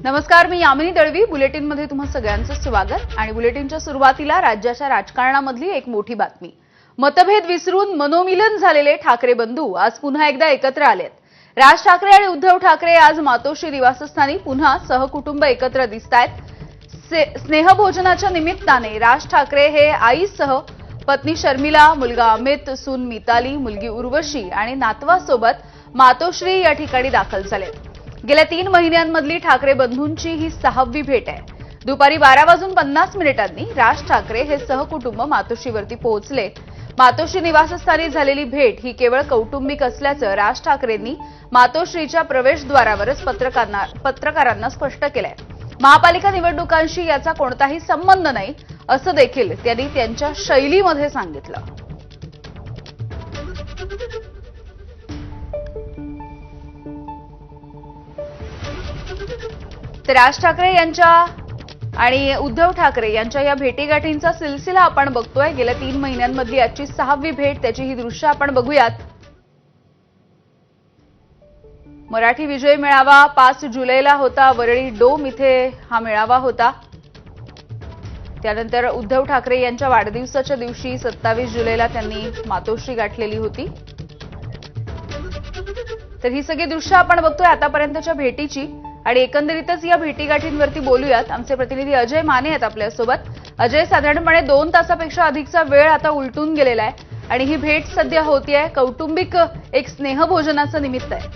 नमस्कार, मी यामिनी दळवी. बुलेटिनमध्ये तुम्हा सगळ्यांचं स्वागत. आणि बुलेटिनच्या सुरुवातीला राज्याच्या राजकारणामधली एक मोठी बातमी. मतभेद विसरून मनोमिलन झालेले ठाकरे बंधू आज पुन्हा एकदा एकत्र आलेत. राज ठाकरे आणि उद्धव ठाकरे आज मातोश्री निवासस्थानी पुन्हा सहकुटुंब एकत्र दिसतायत. स्नेहभोजनाच्या निमित्ताने राज ठाकरे हे आईसह पत्नी शर्मिला, मुलगा अमित, सून मिताली, मुलगी उर्वशी आणि नातवासोबत मातोश्री या ठिकाणी दाखल झाले. गेल्या 3 महिन्यांमधली ठाकरे बंधूंची ही 6वी भेट आहे. दुपारी 12:50 राज ठाकरे हे सहकुटुंब मातोश्रीवरती पोहोचले. मातोश्री निवासस्थानी झालेली भेट ही केवळ कौटुंबिक असल्याचं राज ठाकरेंनी मातोश्रीच्या प्रवेशद्वारावरच पत्रकारांना स्पष्ट केलंय. महापालिका निवडणुकांशी याचा कोणताही संबंध नाही असं देखील त्यांनी त्यांच्या शैलीमध्ये सांगितलं. तर राज ठाकरे यांच्या आणि उद्धव ठाकरे यांच्या या भेटीगाठींचा सिलसिला आपण बघतोय. गेल्या 3 महिन्यांमधली आजची 6वी भेट, त्याची ही दृश्य आपण बघूयात. मराठी विजय मेळावा 5 जुलैला होता. वरळी डोम इथे हा मेळावा होता. त्यानंतर उद्धव ठाकरे यांच्या वाढदिवसाच्या दिवशी 27 जुलैला त्यांनी मातोश्री गाठलेली होती. तर ही सगळी दृश्य आपण बघतोय आतापर्यंतच्या भेटीची. आणि एकंदरीतच या भेटीगाठींवरती बोलूयात. आमचे प्रतिनिधी अजय माने आहेत आपल्यासोबत. अजय, साधारणपणे 2 तासापेक्षा अधिकचा वेळ आता उलटून गेलेला आहे आणि ही भेट सध्या होतीये. कौटुंबिक एक स्नेहभोजनाचं निमित्त आहे.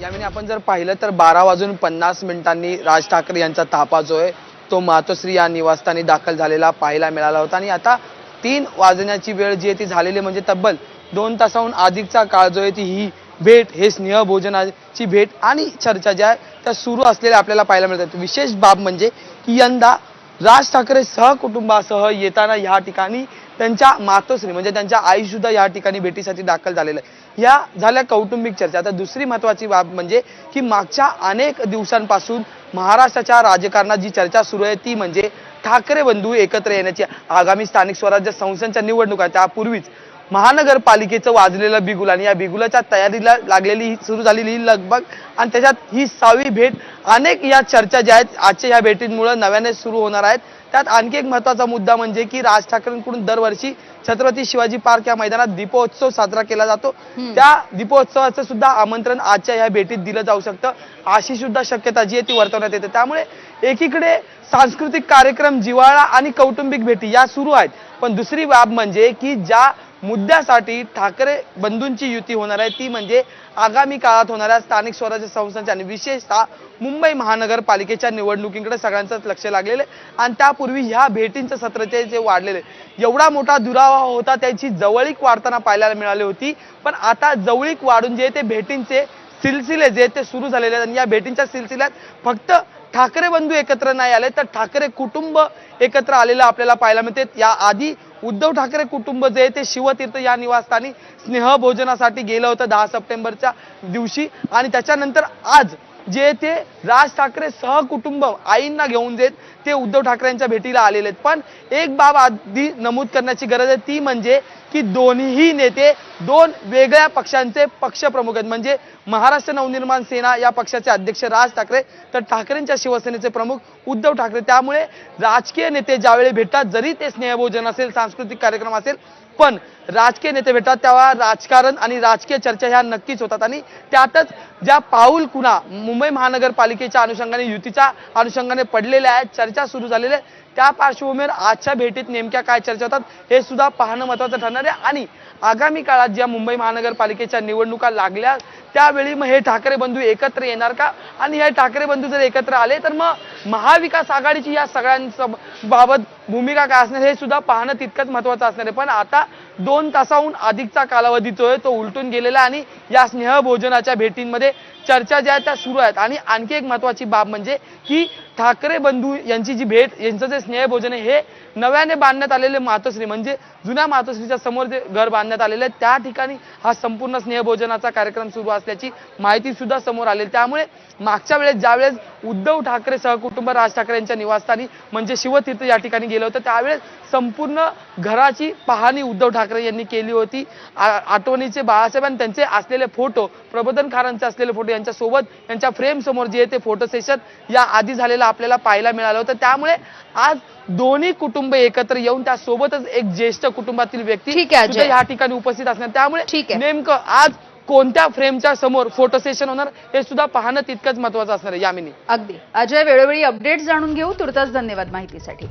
यामिनी, आपण जर पाहिलं तर 12:50 राज ठाकरे यांचा ताफा जो आहे तो मातोश्री या निवासस्थानी दाखल झालेला पाहायला मिळाला होता. आणि आता 3 वाजण्याची वेळ जी आहे ती झालेली, म्हणजे तब्बल 2 तासाहून अधिकचा काळ जो आहे ती ही भेट, हे स्नेहभोजनाची भेट आणि चर्चा ज्या आहे त्या सुरू असलेल्या आपल्याला पाहायला मिळतात. विशेष बाब म्हणजे की यंदा राज ठाकरे सहकुटुंबासह येताना या ठिकाणी त्यांच्या मातोश्री म्हणजे त्यांच्या आई सुद्धा या ठिकाणी भेटीसाठी दाखल झालेल्या आहे. या झाल्या कौटुंबिक चर्चा. आता दुसरी महत्वाची बाब म्हणजे की मागच्या अनेक दिवसांपासून महाराष्ट्राच्या राजकारणात जी चर्चा सुरू आहे ती म्हणजे ठाकरे बंधू एकत्र येण्याची. आगामी स्थानिक स्वराज्य संस्थांच्या निवडणुका त्यापूर्वीच महानगरपालिकेचं वाजलेलं बिगुल आणि या बिगुलाच्या तयारीला लागलेली सुरू झालेली ही लगबग आणि त्याच्यात ही 6वी भेट. अनेक या चर्चा ज्या आहेत आजच्या या भेटींमुळे नव्याने सुरू होणार आहेत. त्यात आणखी एक महत्वाचा मुद्दा म्हणजे की राज ठाकरेंकडून दरवर्षी छत्रपती शिवाजी पार्क या मैदानात दीपोत्सव साजरा केला जातो. त्या दीपोत्सवाचं सुद्धा आमंत्रण आजच्या या भेटीत दिलं जाऊ शकतं, अशी सुद्धा शक्यता जी आहे ती वर्तवण्यात येते. त्यामुळे एकीकडे सांस्कृतिक कार्यक्रम, जिव्हाळा आणि कौटुंबिक भेटी या सुरू आहेत. पण दुसरी बाब म्हणजे की ज्या मुद्द्यासाठी ठाकरे बंधूंची युती होणार आहे ती म्हणजे आगामी काळात होणाऱ्या स्थानिक स्वराज्य संस्थांच्या आणि विशेषतः मुंबई महानगरपालिकेच्या निवडणुकीकडे सगळ्यांचंच लक्ष लागलेलं आहे. आणि त्यापूर्वी ह्या भेटींचं सत्र जे वाढलेले, एवढा मोठा दुरावा होता त्याची जवळीक वाढताना पाहायला मिळाली होती. पण आता जवळीक वाढून जे ते भेटींचे सिलसिले जे ते सुरू झालेले आहेत. आणि या भेटींच्या सिलसिल्यात फक्त ठाकरे बंधू एकत्र नाही आले तर ठाकरे कुटुंब एकत्र आलेलं आपल्याला पाहायला मिळते. या आधी उद्धव ठाकरे कुटुंब जे ते शिवतीर्थ या निवासस्थानी स्नेहभोजनासाठी गेलं होतं 10 सप्टेंबरच्या दिवशी. आणि त्याच्यानंतर आज जे ते राज ठाकरे सहकुटुंब आईंना घेऊन जे ते उद्धव ठाकरेंच्या भेटीला आलेले आहेत. पण एक बाब आधी नमूद करण्याची गरज आहे ती म्हणजे की दोन्ही नेते 2 वेगळ्या पक्षांचे पक्षप्रमुख आहेत. म्हणजे महाराष्ट्र नवनिर्माण सेना या पक्षाचे अध्यक्ष राज ठाकरे तर ठाकरेंच्या शिवसेनेचे प्रमुख उद्धव ठाकरे. त्यामुळे राजकीय नेते ज्यावेळी भेटतात, जरी ते स्नेहभोजन असेल, सांस्कृतिक कार्यक्रम असेल, पण राजकीय नेते भेटतात तेव्हा राजकारण आणि राजकीय चर्चा ह्या नक्कीच होतात. आणि त्यातच ज्या पाऊल खुणा मुंबई महानगरपालिकेच्या अनुषंगाने, युतीच्या अनुषंगाने पडलेल्या आहेत, चर्चा सुरू झालेल्या आहेत, त्या पार्श्वभूमीवर आजच्या भेटीत नेमक्या काय चर्चा होतात हे सुद्धा पाहणं महत्त्वाचं ठरणार आहे. आणि आगामी काळात ज्या मुंबई महानगरपालिकेच्या निवडणुका लागल्या त्यावेळी मग हे ठाकरे बंधू एकत्र येणार का, आणि हे ठाकरे बंधू जर एकत्र आले तर मग महाविकास आघाडीची या सगळ्यांबाबत भूमिका काय असणार हे सुद्धा पाहणं तितकंच महत्त्वाचं असणार आहे. पण आता 2 तासाहून अधिकचा कालावधी जो आहे तो उलटून गेलेला आणि या स्नेहभोजनाच्या भेटींमध्ये चर्चा ज्या आहेत त्या सुरू आहेत. आणि आणखी एक महत्त्वाची बाब म्हणजे की ठाकरे बंधू यांची जी भेट, यांचं जे स्नेहभोजन आहे हे नव्याने बांधण्यात आलेले मातोश्री म्हणजे जुन्या मातोश्रीच्या समोर जे घर बांधण्यात आलेलं आहे त्या ठिकाणी हा संपूर्ण स्नेहभोजनाचा कार्यक्रम सुरू असल्याची माहिती सुद्धा समोर आली। त्यामुळे मागच्या वेळेस ज्यावेळेस उद्धव ठाकरे सहकुटुंब राज ठाकरे यांच्या निवासस्थानी म्हणजे शिवतीर्थ या ठिकाणी गेलं होतं त्यावेळेस संपूर्ण घराची पाहणी उद्धव ठाकरे यांनी केली होती। आठवणीचे बाळासाहेब आणि त्यांचे असलेले फोटो प्रबोधनकारांचे असलेले फोटो यांच्यासोबत यांच्या फ्रेम समोर जे ते फोटो सेशन या आधी झालेलं आपल्याला पाहायला मिळालं होतं। त्यामुळे आज दोन्ही कुटुंब एकत्र येऊन त्यासोबतच एक ज्येष्ठ कुटुंबातील व्यक्ती ठीक आहे, सुद्धा या ठिकाणी उपस्थित असणार त्यामुळे ठीक आहे. नेमकं आज कोणत्या फ्रेमच्या समोर फोटो सेशन होणार हे सुद्धा पाहणं तितकंच महत्त्वाचं असणार आहे। यामिनी अगदी अजय, वेळोवेळी अपडेट्स जाणून घेऊ। तुर्तास धन्यवाद माहितीसाठी।